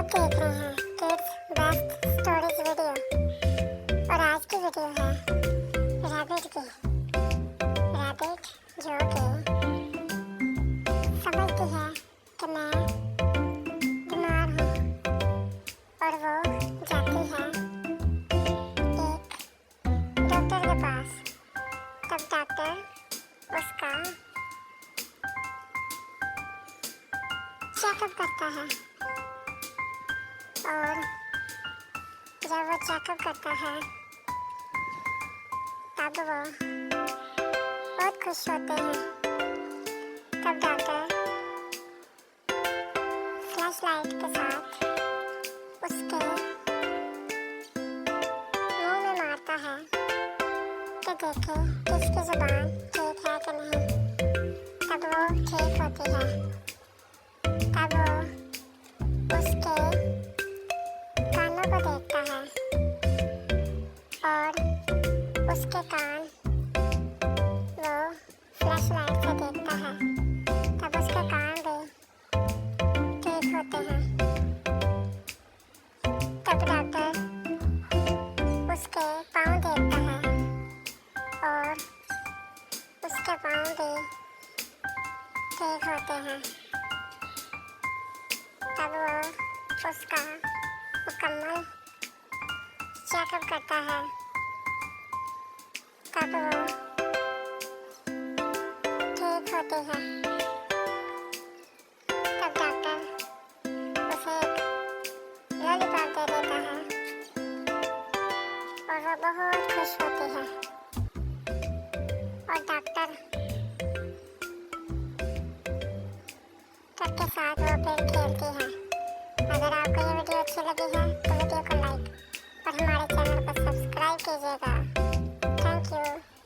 देख रहे हैं किड्स बेस्ट स्टोरीज वीडियो और आज की वीडियो है रैबिट की। रैबिट जो कि समझती है कि मैं बीमार हूँ और वो जाती है एक डॉक्टर के पास। तब डॉक्टर उसका चेकअप करता है और जब वो चेकअप करता है तब वो बहुत खुश होते हैं। तब डॉक्टर फ्लैश लाइट के साथ उसके मुंह में मारता है कि देखे कि इसकी जुबान ठीक है कि नहीं। तब वो ठीक होती है। तब वो उसके कानों को देखता है और उसके कान वो फ्लैश लाइट से देखता है। तब उसके कान भी ठीक होते हैं। तब डॉक्टर उसके पाँव देखता है और उसके पाँव भी ठीक होते हैं। तब वो उसका मुकम्मल चेकअप करता है। तब वो ठीक होती है। तब डॉक्टर उसे एक लॉलीपॉप दे देता है और वो बहुत खुश होती है। और डॉक्टर के साथ वो फिर खेलती है। अगर आपको ये वीडियो अच्छी लगी है तो वीडियो को लाइक और हमारे चैनल को सब्सक्राइब कीजिएगा। Thank you.